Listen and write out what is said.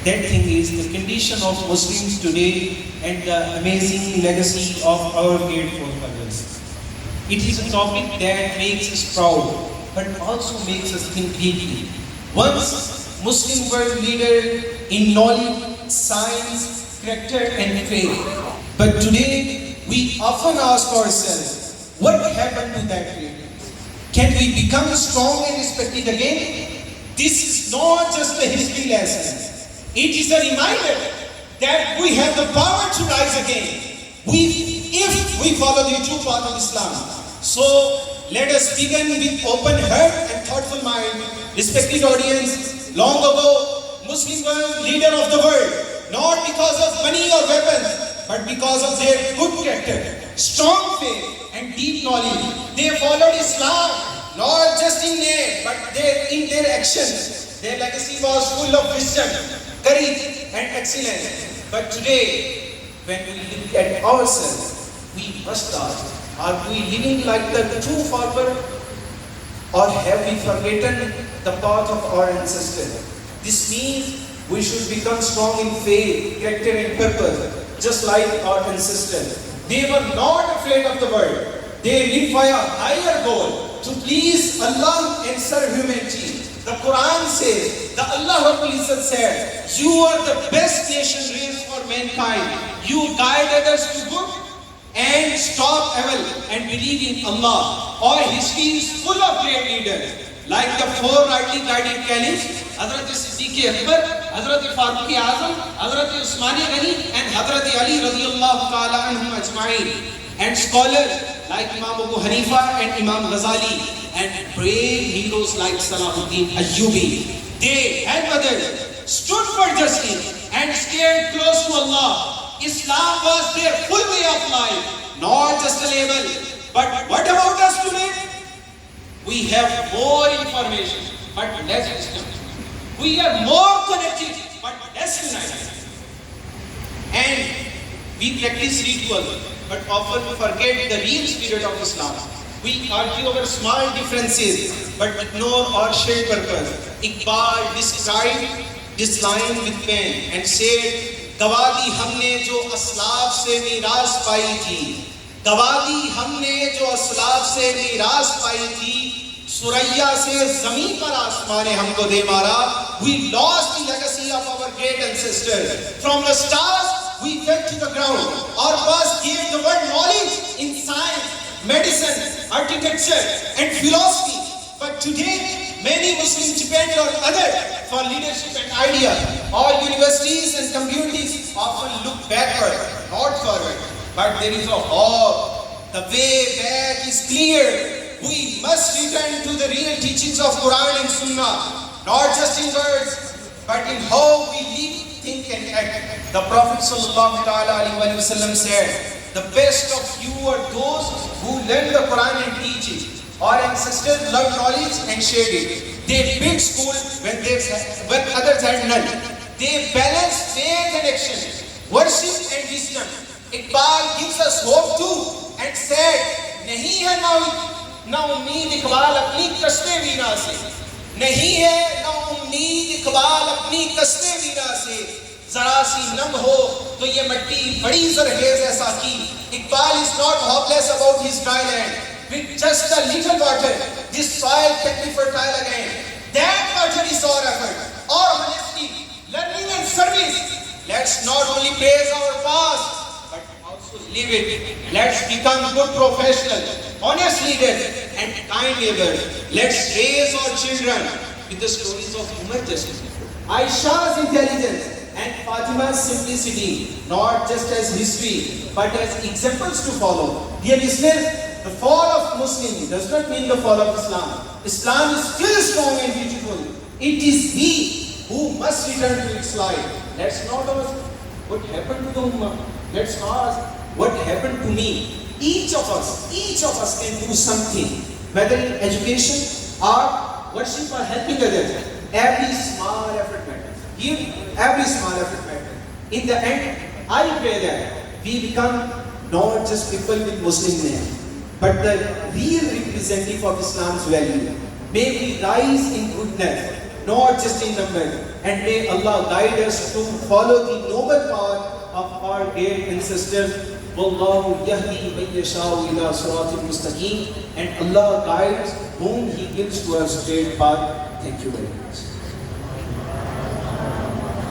That thing is the condition of Muslims today and the amazing legacy of our great forefathers. It is a topic that makes us proud, but also makes us think deeply. Once Muslim were leader in knowledge, science, character and faith. But today we often ask ourselves, what happened to that greatness? Can we become strong and respected again? This is not just a history lesson. It is a reminder that we have the power to rise again if we follow the true path of Islam. So let us begin with open heart and thoughtful mind. Respected audience, long ago, Muslims were leader of the world, not because of money or weapons, but because of their good character, strong faith and deep knowledge. They followed Islam, not just in name, but in their actions. Their legacy was full of wisdom, courage and excellence. But today, when we look at ourselves, we must ask, are we living like the true farmer? Or have we forgotten the path of our ancestors? This means we should become strong in faith, character and purpose, just like our ancestors. They were not afraid of the world. They lived for a higher goal, to please Allah and serve humanity. The Quran says, the Allah Rabbul Izzat said, you are the best nation raised for mankind. You guide others to good and stop evil and believe in Allah. Our history is full of great leaders, like the four rightly guided caliphs, Hazrat Siddiq Akbar, Hazrat Farooq Azam, Hazrat Usman Ghani and Hazrat Ali radiyallahu ta'ala anhum ajma'in. And scholars like Imam Abu Hanifa and Imam Ghazali, and brave heroes like Salahuddin Ayyubi. They helped others, stood for justice and stayed close to Allah. Islam was their full way of life, not just a label. But what about us today? We have more information, but less wisdom. We are more connected, but less united. And we practice rituals, but often forget the real spirit of Islam. We argue over small differences, but ignore our shared purpose. Iqbal described this line with pen and said, गवादी हमने जो असलाफ से मीरास पाई थी, गवादी हमने जो असलाफ से मीरास पाई थी, सुरैया से जमीन पर आसमान ने हमको दे मारा. We lost the legacy of our great ancestors. From the stars, we fell to the ground. Our past gave the world knowledge in science, medicine, architecture and philosophy. But today, many Muslims depend on others for leadership and ideas. All universities and communities often look backward, not forward. But there is a hope. The way back is clear. We must return to the real teachings of Quran and Sunnah, not just in words, but in how we live, think and act. The Prophet ﷺ said, the best of you are those who learn the Quran and teach it. Our ancestors loved knowledge and shared it. They built school when others had none. They balanced faith and action, worship and wisdom. Iqbal gives us hope too and said, नहीं है ना उम्मीद इकबाल अपनी कस्बे वीरा से, नहीं है ना उम्मीद इकबाल अपनी कस्बे वीरा से, जरा सी नम हो तो ये मिट्टी बड़ी जरखेज है साकी. Iqbal is not hopeless about his dry land. With just a little water, this soil can be fertile again. That water is our effort, our honesty, learning and service. Let's not only praise our past, but also live it. Let's become good professionals, honest leaders and kind neighbors. Let's raise our children with the stories of human justice, Aisha's intelligence and Fatima's simplicity, not just as history, but as examples to follow. Dear listeners, the fall of Muslims does not mean the fall of Islam. Islam is still strong and beautiful. It is we who must return to its light. Let's not ask what happened to the Ummah. Let's ask what happened to me. Each of us can do something, whether in education, art, worship or helping others. Every small effort matters. Give every small effort matters. In the end, I pray that we become not just people with Muslim names, but the real representative of Islam's value. May we rise in goodness, not just in numbers. and may Allah guide us to follow the noble path of our dear ancestors. Wallahu yahdi man yasha'u ila siratil mustaqim, and Allah guides whom He gives to a straight path. Thank you very much.